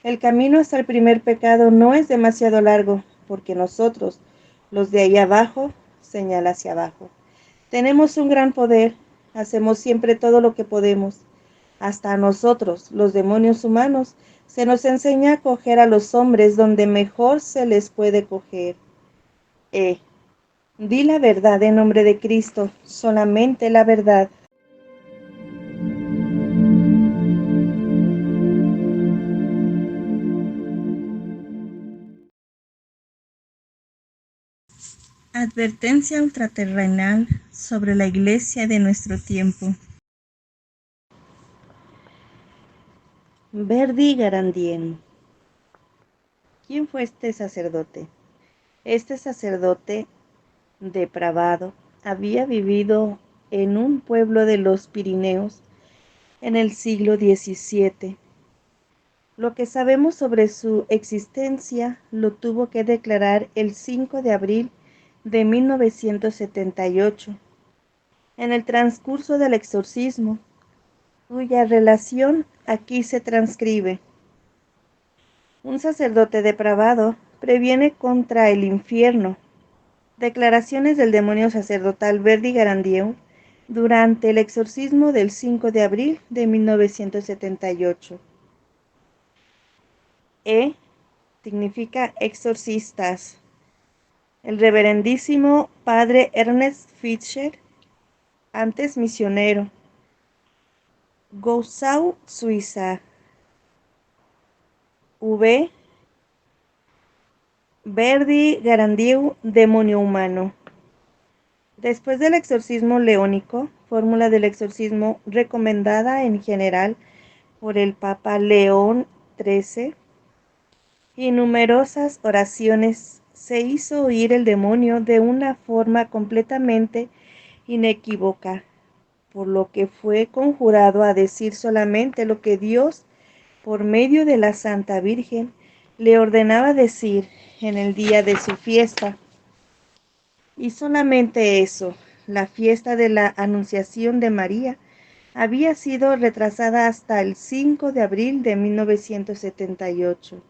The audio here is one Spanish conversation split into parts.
El camino hasta el primer pecado no es demasiado largo, porque nosotros, los de ahí abajo, señala hacia abajo, tenemos un gran poder, hacemos siempre todo lo que podemos. Hasta a nosotros, los demonios humanos, se nos enseña a coger a los hombres donde mejor se les puede coger. Di la verdad en nombre de Cristo, solamente la verdad. Advertencia ultraterrenal sobre la Iglesia de nuestro tiempo. Verdi Garandien. ¿Quién fue este sacerdote? Este sacerdote depravado había vivido en un pueblo de los Pirineos en el siglo XVII. Lo que sabemos sobre su existencia lo tuvo que declarar el 5 de abril de 1978, en el transcurso del exorcismo, cuya relación aquí se transcribe. Un sacerdote depravado previene contra el infierno. Declaraciones del demonio sacerdotal Verdi Garandieu durante el exorcismo del 5 de abril de 1978. Significa exorcistas. El reverendísimo padre Ernest Fischer, antes misionero. Gossau, Suiza. Verdi Garandieu, demonio humano. Después del exorcismo leónico, fórmula del exorcismo recomendada en general por el Papa León XIII, y numerosas oraciones, se hizo oír el demonio de una forma completamente inequívoca, por lo que fue conjurado a decir solamente lo que Dios, por medio de la Santa Virgen, le ordenaba decir en el día de su fiesta. Y solamente eso, la fiesta de la Anunciación de María, había sido retrasada hasta el 5 de abril de 1978.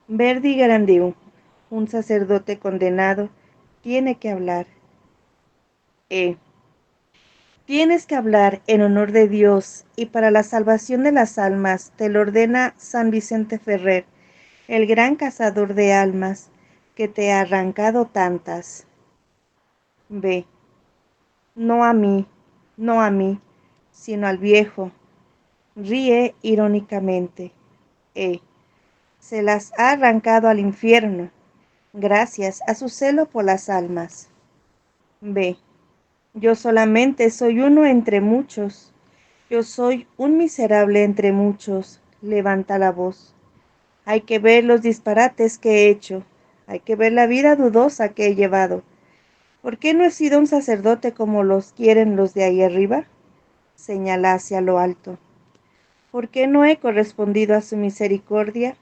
Verdi Garandieu, un sacerdote condenado, tiene que hablar. Tienes que hablar en honor de Dios y para la salvación de las almas, te lo ordena San Vicente Ferrer, el gran cazador de almas, que te ha arrancado tantas. No a mí, no a mí, sino al viejo. Ríe irónicamente. Se las ha arrancado al infierno, gracias a su celo por las almas. Yo solamente soy uno entre muchos. Yo soy un miserable entre muchos. Levanta la voz. Hay que ver los disparates que he hecho. Hay que ver la vida dudosa que he llevado. ¿Por qué no he sido un sacerdote como los quieren los de ahí arriba? Señala hacia lo alto. ¿Por qué no he correspondido a su misericordia?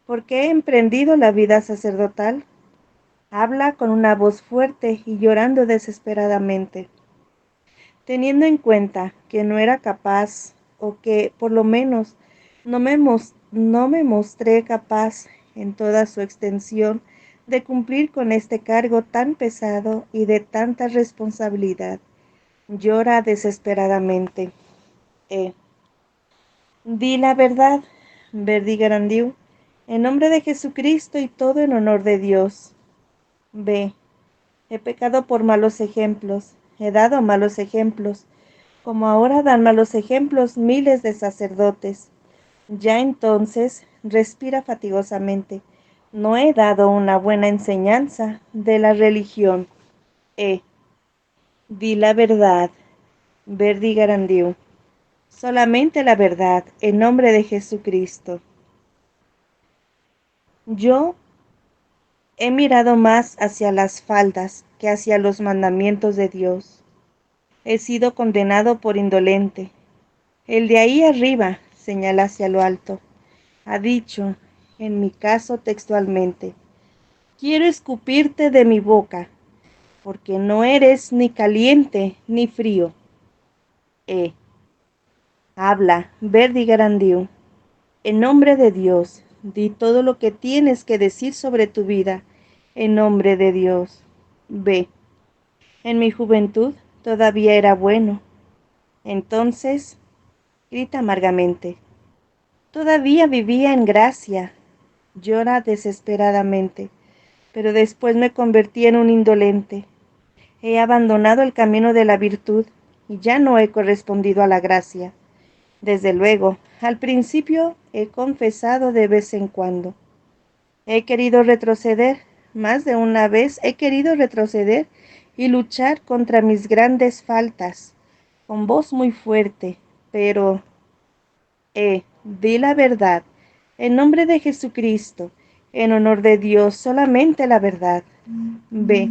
¿Por qué he emprendido la vida sacerdotal? Habla con una voz fuerte y llorando desesperadamente. Teniendo en cuenta que no era capaz, o que por lo menos no me mostré capaz en toda su extensión de cumplir con este cargo tan pesado y de tanta responsabilidad, llora desesperadamente. Di la verdad, Verdi Garandieu, en nombre de Jesucristo y todo en honor de Dios. He pecado por malos ejemplos, he dado malos ejemplos, como ahora dan malos ejemplos miles de sacerdotes. Ya entonces, respira fatigosamente, no he dado una buena enseñanza de la religión. Di la verdad, Verdi Garandieu, solamente la verdad, en nombre de Jesucristo. Yo he mirado más hacia las faldas que hacia los mandamientos de Dios. He sido condenado por indolente. El de ahí arriba, señala hacia lo alto, ha dicho, en mi caso textualmente, quiero escupirte de mi boca, porque no eres ni caliente ni frío. Habla, Verdi Garandieu. En nombre de Dios, di todo lo que tienes que decir sobre tu vida. En nombre de Dios. B. En mi juventud todavía era bueno. Entonces, grita amargamente. Todavía vivía en gracia. Llora desesperadamente. Pero después me convertí en un indolente. He abandonado el camino de la virtud y ya no he correspondido a la gracia. Desde luego, al principio he confesado de vez en cuando. He querido retroceder, más de una vez he querido retroceder y luchar contra mis grandes faltas, con voz muy fuerte, pero, di la verdad, en nombre de Jesucristo, en honor de Dios, solamente la verdad. B.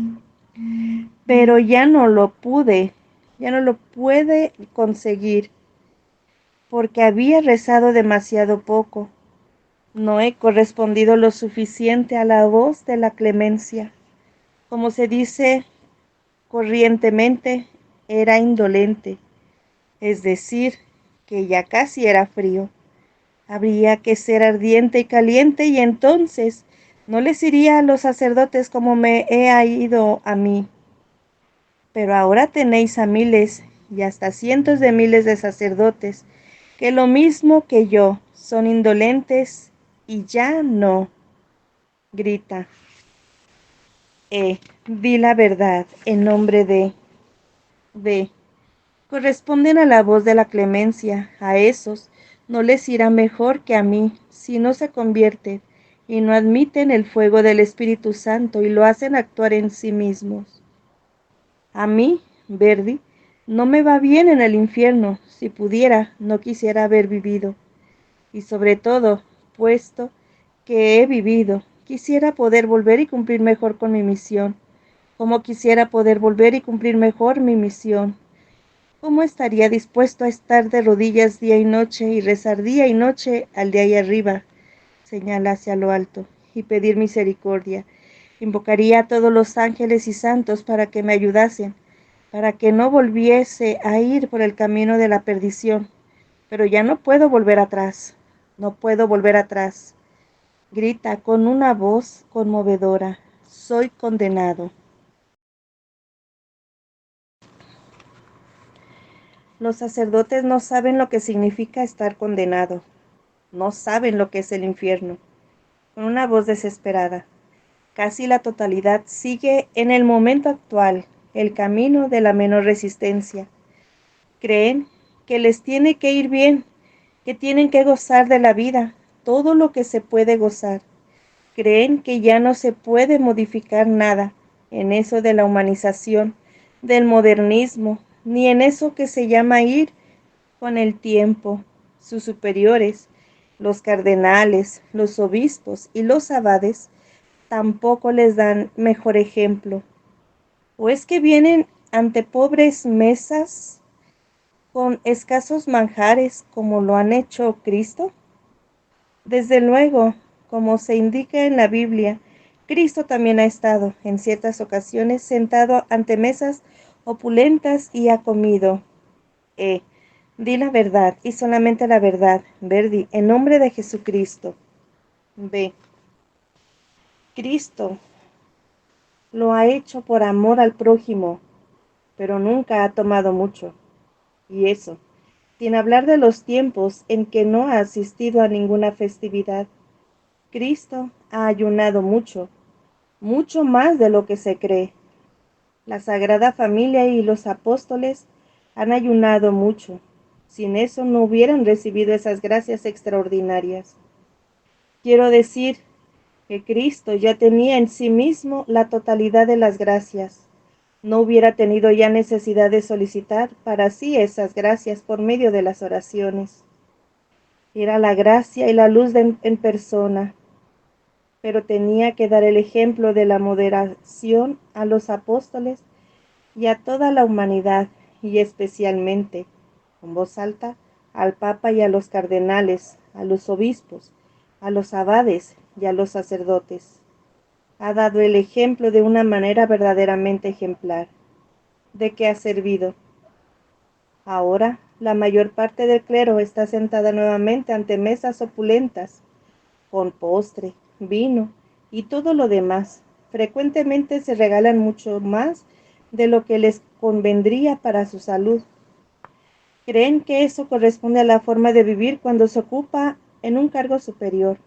Pero ya no lo pude conseguir, porque había rezado demasiado poco. No he correspondido lo suficiente a la voz de la clemencia. Como se dice corrientemente, era indolente, es decir, que ya casi era frío. Habría que ser ardiente y caliente y entonces no les iría a los sacerdotes como me he ido a mí. Pero ahora tenéis a miles y hasta cientos de miles de sacerdotes que lo mismo que yo son indolentes y ya no. Grita. Di la verdad en nombre de. B. Corresponden a la voz de la clemencia. A esos no les irá mejor que a mí si no se convierten y no admiten el fuego del Espíritu Santo y lo hacen actuar en sí mismos. A mí, Verdi, no me va bien en el infierno. Si pudiera, no quisiera haber vivido. Y sobre todo, puesto que he vivido, quisiera poder volver y cumplir mejor con mi misión. Como quisiera poder volver y cumplir mejor mi misión. ¿Cómo estaría dispuesto a estar de rodillas día y noche y rezar día y noche al de ahí arriba? Señala hacia lo alto, y pedir misericordia. Invocaría a todos los ángeles y santos para que me ayudasen, para que no volviese a ir por el camino de la perdición. Pero ya no puedo volver atrás, no puedo volver atrás. Grita con una voz conmovedora, soy condenado. Los sacerdotes no saben lo que significa estar condenado, no saben lo que es el infierno. Con una voz desesperada, casi la totalidad sigue en el momento actual el camino de la menor resistencia. Creen que les tiene que ir bien, que tienen que gozar de la vida, todo lo que se puede gozar. Creen que ya no se puede modificar nada en eso de la humanización, del modernismo, ni en eso que se llama ir con el tiempo. Sus superiores, los cardenales, los obispos y los abades, tampoco les dan mejor ejemplo. ¿O es que vienen ante pobres mesas con escasos manjares como lo han hecho Cristo? Desde luego, como se indica en la Biblia, Cristo también ha estado, en ciertas ocasiones, sentado ante mesas opulentas y ha comido. Di la verdad y solamente la verdad, Verdi, en nombre de Jesucristo. B. Cristo lo ha hecho por amor al prójimo, pero nunca ha tomado mucho. Y eso, sin hablar de los tiempos en que no ha asistido a ninguna festividad. Cristo ha ayunado mucho, mucho más de lo que se cree. La Sagrada Familia y los apóstoles han ayunado mucho. Sin eso no hubieran recibido esas gracias extraordinarias. Quiero decir que Cristo ya tenía en sí mismo la totalidad de las gracias. No hubiera tenido ya necesidad de solicitar para sí esas gracias por medio de las oraciones. Era la gracia y la luz en persona, pero tenía que dar el ejemplo de la moderación a los apóstoles y a toda la humanidad, y especialmente, con voz alta, al Papa y a los cardenales, a los obispos, a los abades y a los sacerdotes. Ha dado el ejemplo de una manera verdaderamente ejemplar. ¿De qué ha servido? Ahora, la mayor parte del clero está sentada nuevamente ante mesas opulentas, con postre, vino y todo lo demás. Frecuentemente se regalan mucho más de lo que les convendría para su salud. Creen que eso corresponde a la forma de vivir cuando se ocupa en un cargo superior.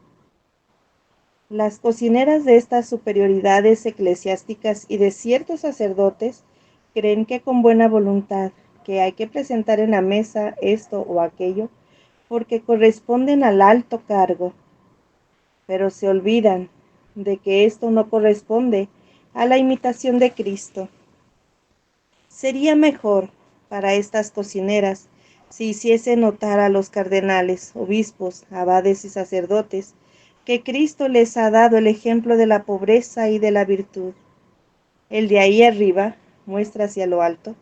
Las cocineras de estas superioridades eclesiásticas y de ciertos sacerdotes creen que con buena voluntad que hay que presentar en la mesa esto o aquello porque corresponden al alto cargo, pero se olvidan de que esto no corresponde a la imitación de Cristo. Sería mejor para estas cocineras si hiciese notar a los cardenales, obispos, abades y sacerdotes que Cristo les ha dado el ejemplo de la pobreza y de la virtud. El de ahí arriba, muestra hacia lo alto,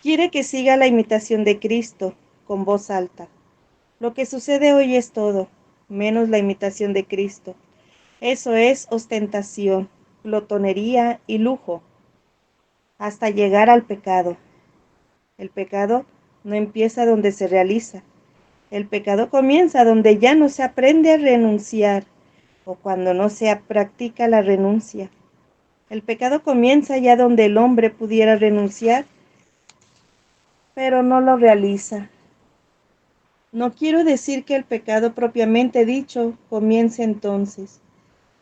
quiere que siga la imitación de Cristo con voz alta. Lo que sucede hoy es todo, menos la imitación de Cristo. Eso es ostentación, glotonería y lujo, hasta llegar al pecado. El pecado no empieza donde se realiza. El pecado comienza donde ya no se aprende a renunciar o cuando no se practica la renuncia. El pecado comienza ya donde el hombre pudiera renunciar, pero no lo realiza. No quiero decir que el pecado propiamente dicho comience entonces,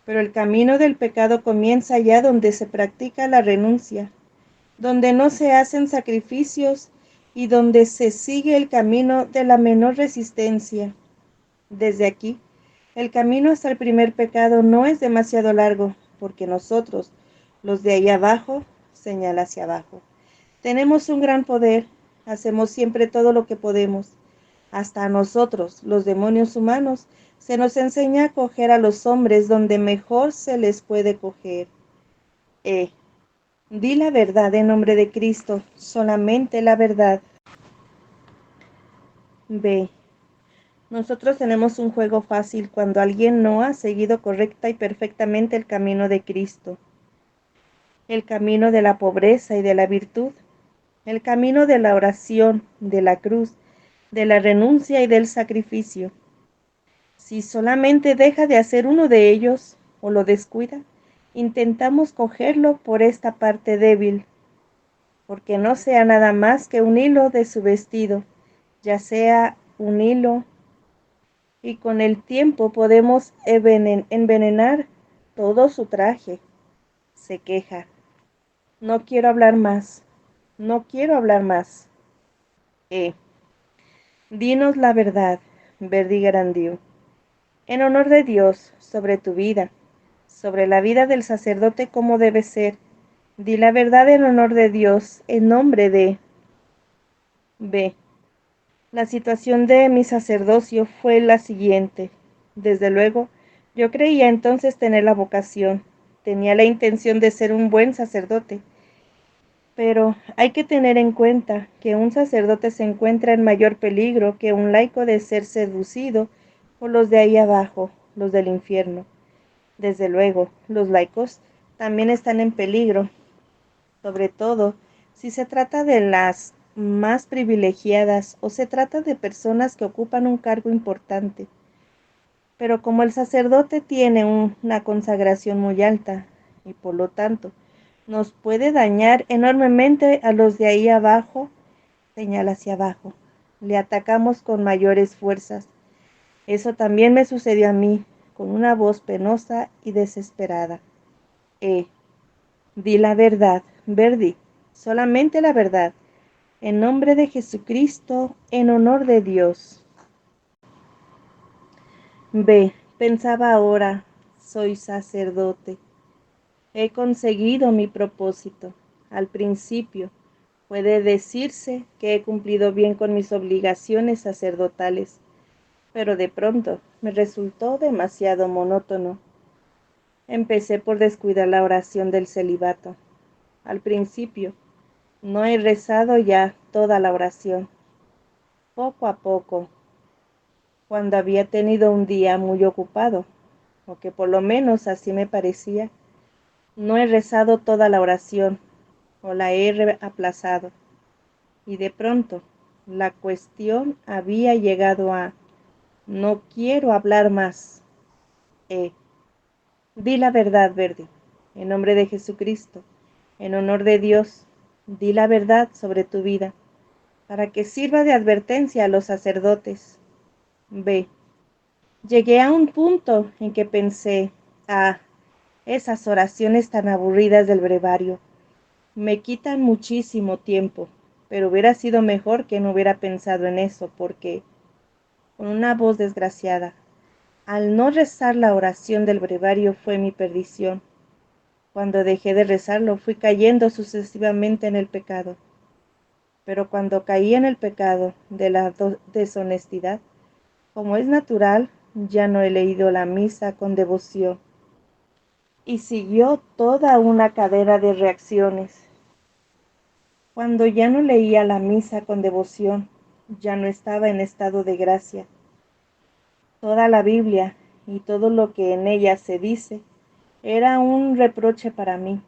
pero el camino del pecado comienza ya donde se practica la renuncia, donde no se hacen sacrificios y donde se sigue el camino de la menor resistencia. Desde aquí, el camino hasta el primer pecado no es demasiado largo, porque nosotros, los de ahí abajo, señala hacia abajo, tenemos un gran poder, hacemos siempre todo lo que podemos. Hasta a nosotros, los demonios humanos, se nos enseña a coger a los hombres donde mejor se les puede coger. Di la verdad en nombre de Cristo, solamente la verdad. B. Nosotros tenemos un juego fácil cuando alguien no ha seguido correcta y perfectamente el camino de Cristo, el camino de la pobreza y de la virtud, el camino de la oración, de la cruz, de la renuncia y del sacrificio. Si solamente deja de hacer uno de ellos o lo descuida, intentamos cogerlo por esta parte débil, porque no sea nada más que un hilo de su vestido, ya sea un hilo, y con el tiempo podemos envenenar todo su traje. Se queja. No quiero hablar más. No quiero hablar más. Dinos la verdad, Verdi Grandiu, en honor de Dios, sobre tu vida, sobre la vida del sacerdote como debe ser. Di la verdad en honor de Dios, en nombre de B. La situación de mi sacerdocio fue la siguiente. Desde luego, yo creía entonces tener la vocación, tenía la intención de ser un buen sacerdote, pero hay que tener en cuenta que un sacerdote se encuentra en mayor peligro que un laico de ser seducido por los de ahí abajo, los del infierno. Desde luego, los laicos también están en peligro, sobre todo si se trata de las más privilegiadas o se trata de personas que ocupan un cargo importante. Pero como el sacerdote tiene una consagración muy alta y por lo tanto nos puede dañar enormemente a los de ahí abajo, señala hacia abajo, le atacamos con mayores fuerzas. Eso también me sucedió a mí, con una voz penosa y desesperada. Di la verdad, Verdi, solamente la verdad, en nombre de Jesucristo, en honor de Dios. B. Pensaba ahora, soy sacerdote. He conseguido mi propósito. Al principio, puede decirse que he cumplido bien con mis obligaciones sacerdotales, pero de pronto me resultó demasiado monótono. Empecé por descuidar la oración del celibato. Al principio, no he rezado ya toda la oración. Poco a poco, cuando había tenido un día muy ocupado, o que por lo menos así me parecía, no he rezado toda la oración, o la he aplazado, y de pronto, La cuestión había llegado a no quiero hablar más. Di la verdad, Verdi, en nombre de Jesucristo, en honor de Dios, di la verdad sobre tu vida, para que sirva de advertencia a los sacerdotes. B. Llegué a un punto en que pensé, esas oraciones tan aburridas del brevario, me quitan muchísimo tiempo, pero hubiera sido mejor que no hubiera pensado en eso, porque, con una voz desgraciada, al no rezar la oración del brevario fue mi perdición. Cuando dejé de rezarlo, fui cayendo sucesivamente en el pecado. Pero cuando caí en el pecado de la deshonestidad, como es natural, ya no he leído la misa con devoción. Y siguió toda una cadena de reacciones. Cuando ya no leía la misa con devoción, ya no estaba en estado de gracia. Toda la Biblia y todo lo que en ella se dice era un reproche para mí.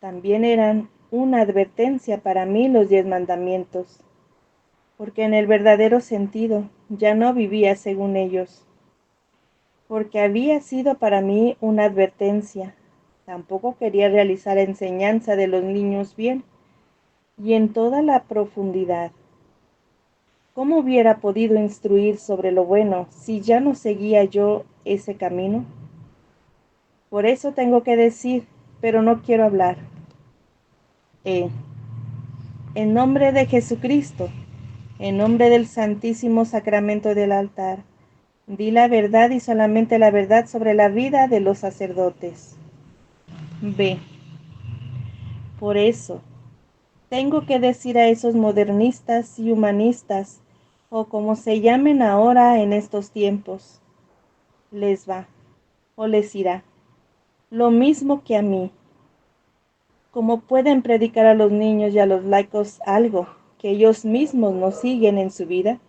También eran una advertencia para mí los 10 mandamientos, porque en el verdadero sentido ya no vivía según ellos, porque había sido para mí una advertencia. Tampoco quería realizar enseñanza de los niños bien y en toda la profundidad. ¿Cómo hubiera podido instruir sobre lo bueno si ya no seguía yo ese camino? Por eso tengo que decir, pero no quiero hablar. En nombre de Jesucristo, en nombre del Santísimo Sacramento del altar, di la verdad y solamente la verdad sobre la vida de los sacerdotes. B. Por eso, tengo que decir a esos modernistas y humanistas, o como se llamen ahora en estos tiempos, les va, o les irá, lo mismo que a mí. ¿Cómo pueden predicar a los niños y a los laicos algo que ellos mismos no siguen en su vida?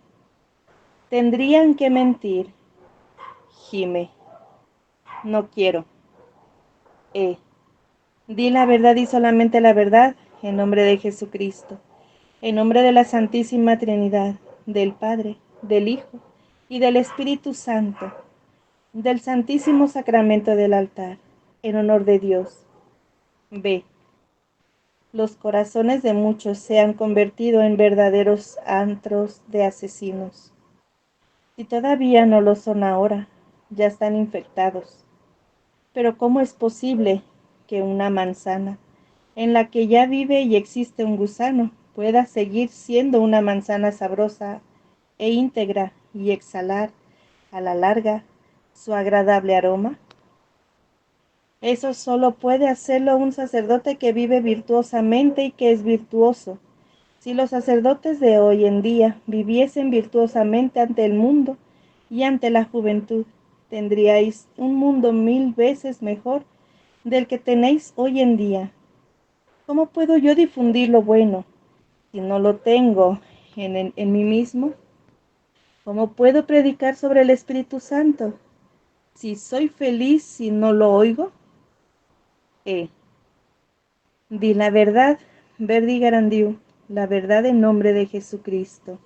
Tendrían que mentir. Gime. No quiero. Di la verdad y solamente la verdad, en nombre de Jesucristo, en nombre de la Santísima Trinidad, del Padre, del Hijo y del Espíritu Santo, del Santísimo Sacramento del altar, en honor de Dios. B. Los corazones de muchos se han convertido en verdaderos antros de asesinos. Si todavía no lo son ahora, ya están infectados. Pero ¿cómo es posible que una manzana, en la que ya vive y existe un gusano, pueda seguir siendo una manzana sabrosa e íntegra y exhalar, a la larga, su agradable aroma? Eso solo puede hacerlo un sacerdote que vive virtuosamente y que es virtuoso. Si los sacerdotes de hoy en día viviesen virtuosamente ante el mundo y ante la juventud, tendríais un mundo 1000 veces mejor del que tenéis hoy en día. ¿Cómo puedo yo difundir lo bueno si no lo tengo en mí mismo? ¿Cómo puedo predicar sobre el Espíritu Santo si soy feliz si no lo oigo? Di la verdad, Verdi Garandiu, la verdad en nombre de Jesucristo.